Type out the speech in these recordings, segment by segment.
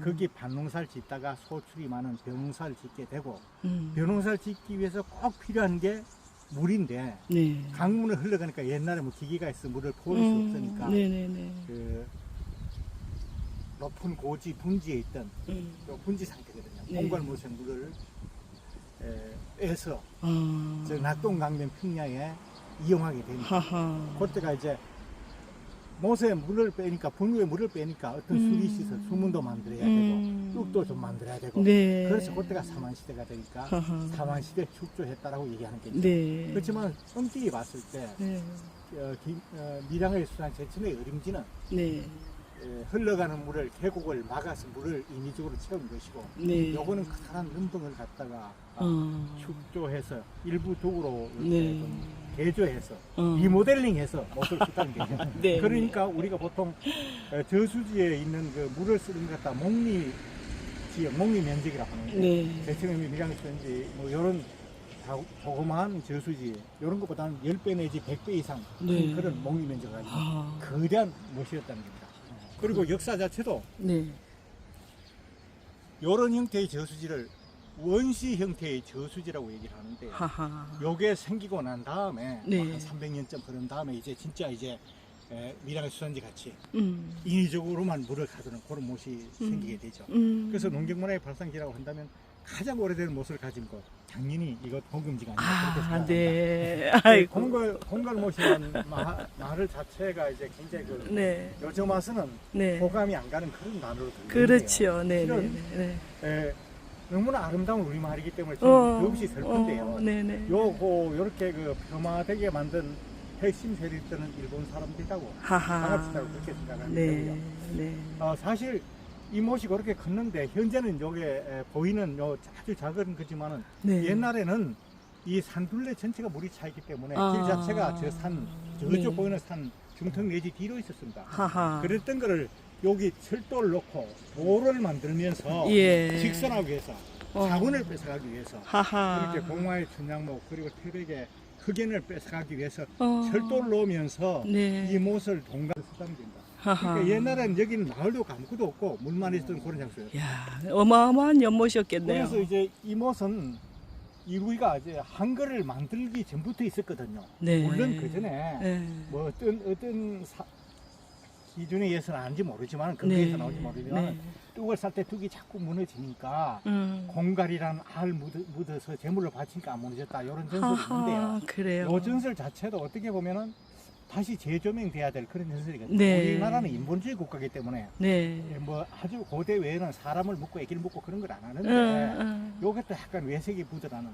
거기 밭농사를 짓다가 소출이 많은 벼농사를 짓게 되고 음. 벼농사를 짓기 위해서 꼭 필요한 게 물인데 네. 강문을 흘러가니까 옛날에 뭐 기기가 있어 물을 포울 수 없으니까 네네네. 그 높은 고지 분지에 있던 요 분지 상태거든요. 네. 콩갈못의 물을 빼서 아. 저 낙동강변 평야에 이용하게 되니까 하하. 그때가 이제 못에 물을 빼니까 분유에 물을 빼니까 어떤 수리시설 수문도 만들어야 되고 뚝도 좀 만들어야 되고 네. 그래서 그때가 사만시대가 되니까 하하. 사만시대 축조했다라고 얘기하는 게 있죠. 네. 그렇지만 엄격히 봤을 때 네. 밀양의 수산 제천의 어림지는 네. 흘러가는 물을 계곡을 막아서 물을 인위적으로 채운 것이고 네. 요거는 커다란 능동을 갖다가 어. 축조해서 일부 도구로 이렇게 네. 좀 개조해서 어. 리모델링해서 못을 쓰다는 거죠. 네. 그러니까 우리가 보통 저수지에 있는 그 물을 쓰는 것 갖다 목리 지역, 목리 면적이라고 하는데 네. 대체로 밀양이든지 뭐 이런 조그마한 저수지 이런 것보다는 10배 내지 100배 이상 큰 네. 그런 목리 면적을 가지고 아. 거대한 못이었다는 겁니다. 그리고 역사 자체도 네. 이런 형태의 저수지를 원시 형태의 저수지라고 얘기를 하는데 하하. 요게 생기고 난 다음에 네. 한 300년쯤 흐른 다음에 이제 진짜 이제 밀양의 수산지 같이 음. 인위적으로만 물을 가두는 그런 못이 생기게 되죠. 그래서 농경문화의 발상지라고 한다면 가장 오래된 못을 가진 곳 당연히 이것 공금지가 아니라 그렇게 아, 생각합니다. 네. 아이고. 공갈못이라는 말을 자체가 이제 굉장히 네. 요즘 와서는 네. 호감이 안 가는 그런 단어로 들리는데요. 그렇죠. 네. 네. 실은 네. 너무나 아름다운 우리말이기 때문에 좀 더없이 슬픈데요. 네네. 요렇게 그 폄하되게 만든 핵심 세력들은 일본 사람들이라고 하하. 강압시다고 그렇게 생각하는 네. 거고요. 네. 사실 이 못이 그렇게 컸는데 현재는 요게 보이는 요 아주 작은 거지만은 네. 옛날에는 이 산둘레 전체가 물이 차 있기 때문에 아. 길 자체가 저 산 저쪽 네. 보이는 산 중턱 내지 뒤로 있었습니다. 하하. 그랬던 거를 여기 철도를 놓고 도로를 만들면서 예. 직선하기 위해서 자원을 뺏어가기 위해서 하하. 그렇게 공화의 춘향목 그리고 태백의 흑연을 뺏어가기 위해서 어. 철도를 놓으면서 네. 이 못을 동가로 쓰다는 겁니다. 하하. 그러니까 옛날에는 여기는 마을도 아무것도 없고 물만 있었던 그런 장소였어요. 야, 어마어마한 연못이었겠네요. 그래서 이제 이 못은 우리가 이제 한글을 만들기 전부터 있었거든요. 네. 물론 그 전에 네. 뭐 어떤 기준에 의해서는 아닌지 모르지만 거기에서 나올지 모르지만 네. 뚝을 쌀 때 뚝이 자꾸 무너지니까 음. 공갈이라는 알 묻어서 재물로 바치니까 안 무너졌다 이런 전설이 있는데요. 그래요. 이 전설 자체도 어떻게 보면은 다시 재조명돼야 될 그런 전설이거든요. 네. 우리나라는 인본주의 국가이기 때문에 네. 뭐 아주 고대 외에는 사람을 묻고 애기를 묻고 그런 걸 안 하는데 요것도 약간 외색이 묻어나는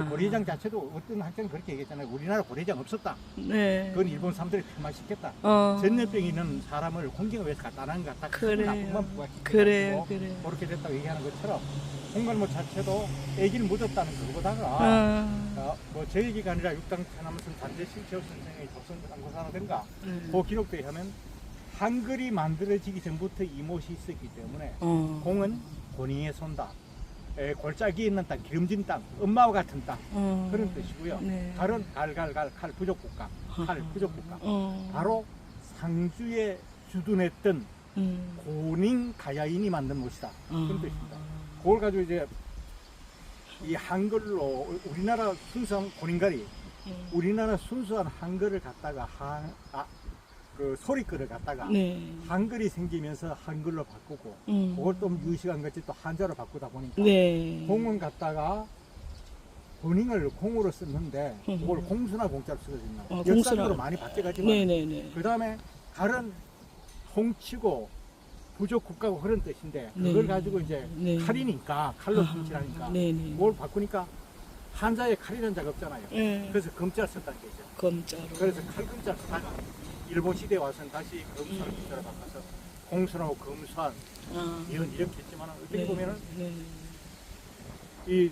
고려장 자체도 어떤 학자는 그렇게 얘기했잖아요. 우리나라 고려장 없었다. 네. 그건 일본 사람들이 폄하시켰다. 어. 전염병이 있는 사람을 공경을 위해서 갖다 놔는 것 같다. 그래요. 나쁜만 부각시키고 그래요. 그래요. 그렇게 됐다고 얘기하는 것처럼 홍갈못 자체도 애기를 묻었다는 그거보다가 뭐 제 얘기가 아니라 육당 편하면서 단재 실체호 선생의 조선강고사라든가 그 기록들에 하면 한글이 만들어지기 전부터 이 못이 있었기 때문에 공은 권위의 손다. 골짜기에 있는 땅, 기름진 땅, 엄마와 같은 땅 그런 뜻이고요. 네. 갈은 갈갈갈 칼 부족국가, 칼 부족국가. 바로 상주에 주둔했던 고닝 가야인이 만든 못이다. 그런 뜻입니다. 그걸 가지고 이제 이 한글로 우리나라 순수한 고닝가리, 우리나라 순수한 한글을 갖다가 그 소리글을 갖다가 네. 한글이 생기면서 한글로 바꾸고 그걸 또 유식한 것이 또 한자로 바꾸다 보니까 네. 공은 갖다가 고닝을 공으로 썼는데 그걸 공수나 공자로 쓰거든요. 역사적으로 많이 바뀌어가지만 네네네. 그 다음에 갈은 통치고 부족 국가고 그런 뜻인데 그걸 네. 가지고 이제 네. 칼이니까 칼로 통치하니까 네네. 그걸 바꾸니까 한자에 칼이라는 자가 없잖아요. 네. 그래서 검자를 썼다는 거죠. 검자로. 그래서 칼검자를 쓰다가 일본 시대에 와서는 다시 검수한 검자로 바꿔서 공수하고 검수한 이렇게 했지만 어떻게 보면은 이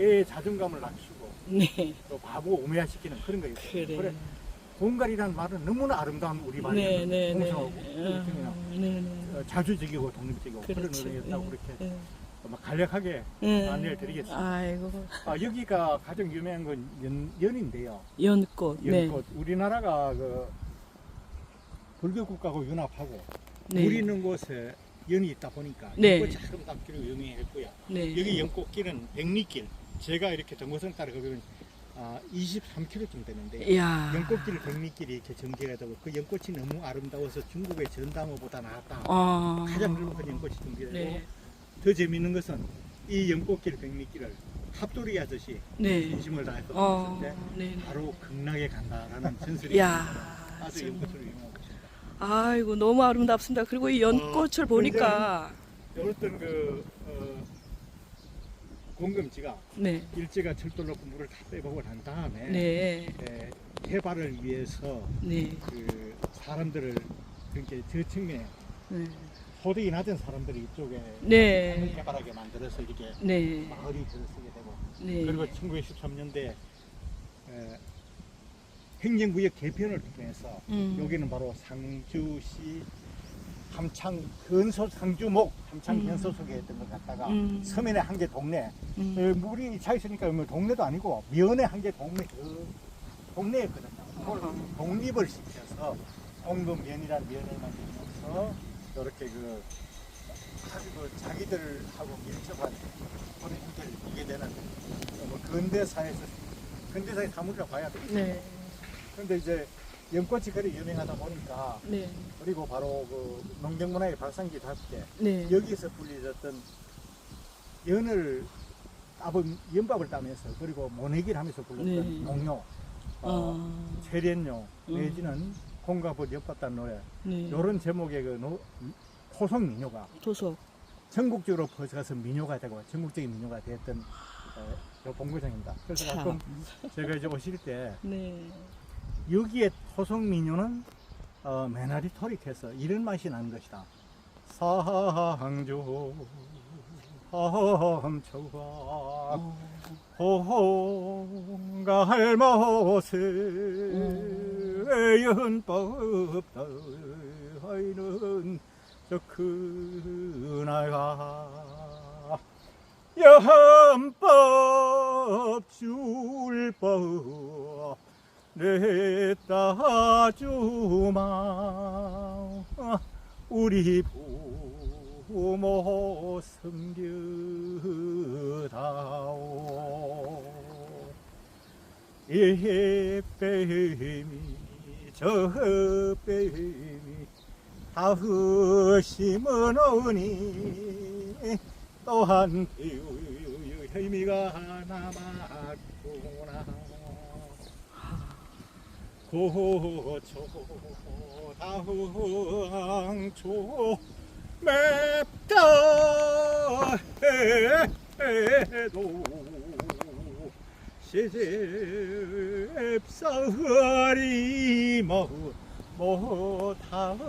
애 자존감을 낮추고 네. 또 바보 우매화시키는 그런 거예요. 그래. 공갈이라는 말은 너무나 아름다운 우리말이에요. 네네네. 공수하고 자주적이고 독립적이고 그런 그렇죠. 의미였다고 그렇게 네. 간략하게 안내를 드리겠습니다. 아이고. 여기가 가장 유명한 건 연인데요. 연꽃. 연꽃. 우리나라가 그 불교 국가하고 융합하고 네. 물 있는 곳에 연이 있다 보니까 네. 연꽃이 아름답기로 유명했고요. 네. 여기 연꽃길은 백리길, 제가 이렇게 등고선 따라 가보면 23km쯤 되는데 이야. 연꽃길 백리길이 이렇게 전개가 되고 그 연꽃이 너무 아름다워서 중국의 전당호보다 낫다. 아. 가장 넓은 연꽃이 전개되고 네. 더 재미있는 것은 이 연꽃길 백리길을 합돌이 하듯이 네. 인심을 다해서 어. 걸었을 때 네. 바로 극락에 간다라는 전설이 이야. 있습니다. 아주 연꽃으로 유명한 곳입니다. 아이고 너무 아름답습니다. 그리고 이 연꽃을 보니까 어떤 공금지가 네. 일제가 철도 놓고 물을 다 빼보고 난 다음에 네. 해발을 위해서 네. 그 사람들을 그렇게 저 측면에 네. 소득이 낮은 사람들이 이쪽에 네. 땅을 개발하게 만들어서 이렇게 네. 마을이 들어서게 되고 네. 그리고 1913년대 행정구역 개편을 통해서 여기는 바로 상주시 함창 근소 상주목 함창 현소속에 했던 걸 갖다가 서면에 한 개 동네 물이 차 있으니까 뭐 동네도 아니고 면에 한 개 동네 그 동네였거든요. 그걸 독립을 시켜서 엉금면이라는 면을 만들면서 이렇게 아주 자기들하고 밀접한 그런 힘들을 이게 되는 근대사의 사물이라고 봐야 되겠죠. 네. 그런데 이제 연꽃이 그리 유명하다 보니까 네. 그리고 바로 그 농경문화의 발상지답게 네. 여기서 불리졌던 연밥을 따면서 그리고 모내기를 하면서 불렀던 네. 농요, 세련요 내지는 공가불 엿봤다는 노래 네. 이런 제목의 토속 민요가 도서. 전국적으로 퍼져가서 민요가 되고 전국적인 민요가 되었던 요 본고장입니다. 그래서 참. 가끔 제가 이제 오실 때 네. 여기에 토속 민요는 메나리 토릭해서 이런 맛이 나는 것이다. 상주 함초가 홍갈 못을 연법다 하이는 저 그나가 연법 줄법 냈다 주마 우리 부모 섬겨다오 이 뱀이 저 뱀이 다 의심은 오니 또한 의미가 남았구나 고초 다흥초 맵다 해도 시집사리 못하더라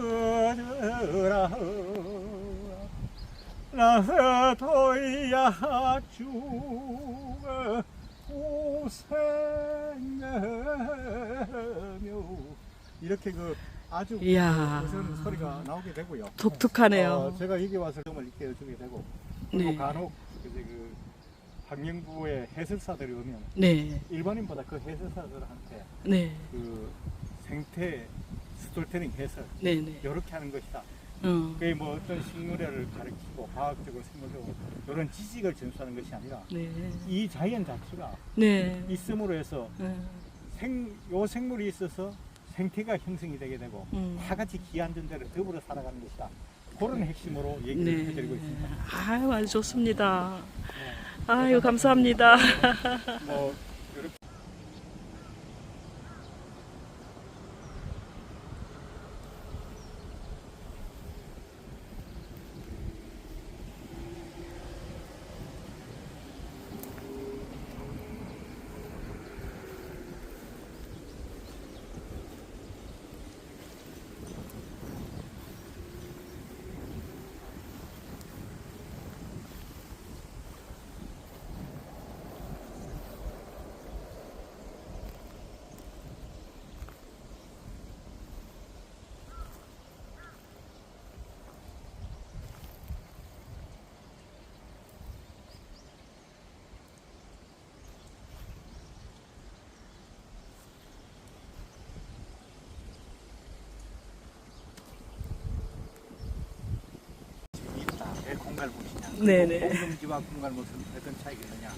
나도야 죽어 고생하며 이렇게 아주 이야. 무슨 소리가 나오게 되고요. 독특하네요. 제가 여기 와서 정말 이렇게 여쭈게 되고 그리고 네. 간혹 이제 환경부의 해설사들이 오면 네. 일반인보다 그 해설사들한테 네. 생태 스토리텔링 해설 네네. 이렇게 하는 것이다. 그게 뭐 어떤 식물을 가르치고 과학적으로 생물적으로 이런 지식을 전수하는 것이 아니라 네. 이 자연 자체가 네. 있음으로 해서 요 생물이 있어서 생태가 형성이 되게 되고 다 같이 기한전대로 더불어 살아가는 것이다. 그런 핵심으로 얘기를 해드리고 있습니다. 아유, 아주 좋습니다. 아유, 감사합니다. 뭐 왜 공갈못이냐? 네네. 공동지와 공갈못은 어떤 차이가 있느냐?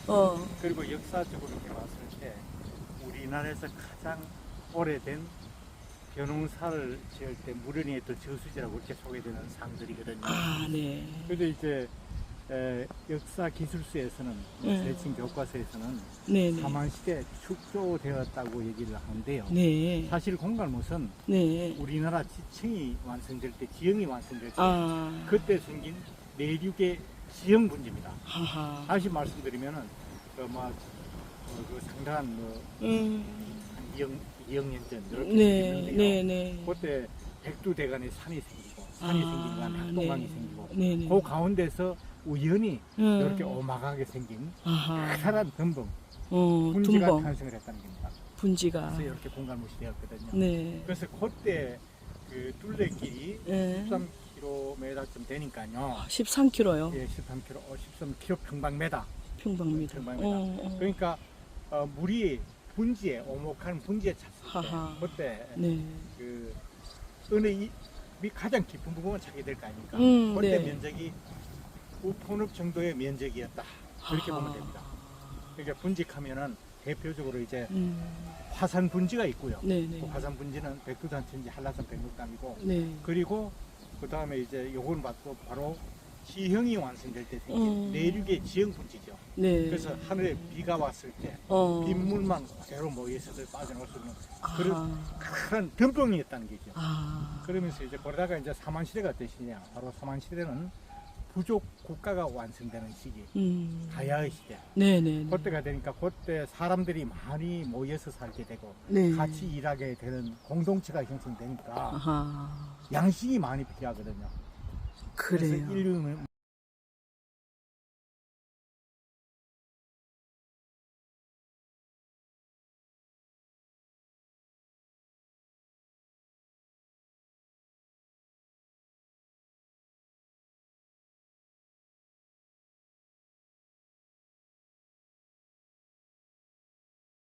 그리고 역사적으로 이렇게 봤을 때 우리나라에서 가장 오래된 벼농사를 지을 때 무련히 했던 저수지라고 이렇게 소개되는 상들이거든요. 아, 네. 그런데 이제 역사 기술서에서는 세칭 교과서에서는 네네. 사만시대 축조되었다고 얘기를 하는데요. 네. 사실 공갈못은 네. 우리나라 지층이 완성될 때, 지형이 완성될 때 아. 그때 생긴 내륙의 지형 분지입니다. 하하. 다시 말씀드리면은 그 상당한 한 2억 년 전 이렇게 네. 있는데요. 네네. 그때 백두대간에 산이 생기고 산이 생긴 건 낙동강이 생기고 네네. 그 가운데서 우연히 이렇게 오막하게 생긴 아하. 커다란 덤벙 분지가 tum벙. 탄생을 했다는 겁니다. 분지가. 그래서 이렇게 공갈못이 되었거든요. 네. 그래서 그때 그 둘레길이 네. 13km쯤 되니까요. 13km요. 예, 13km 평방메다. 평방미터. 그러니까 물이 분지에 오목한 분지에 찼을 때 하하. 그때 네. 그 어느 가장 깊은 부분을 찾게 될 거 아닙니까? 그때 네. 면적이 우포늪 정도의 면적이었다. 그렇게 하하. 보면 됩니다. 그러니까 분직하면은 대표적으로 이제 음. 화산 분지가 있고요. 네네. 그 화산 분지는 백두산천지, 한라산, 백록담이고 네. 그리고 그 다음에 이제 요건 봐도 바로 지형이 완성될 때 생긴 내륙의 지형 분지죠. 네. 그래서 하늘에 비가 왔을 때 빗물만 그대로 모여서 빠져나올 수 있는 그런 큰 덤벙이었다는 거죠. 그러면서 이제 그러다가 이제 사만시대가 어떠시냐? 바로 사만시대는 부족 국가가 완성되는 시기, 가야의 시대. 네네. 그때가 되니까 그때 사람들이 많이 모여서 살게 되고 네. 같이 일하게 되는 공동체가 형성되니까 아하. 양식이 많이 필요하거든요. 그래서 그래요. 인류는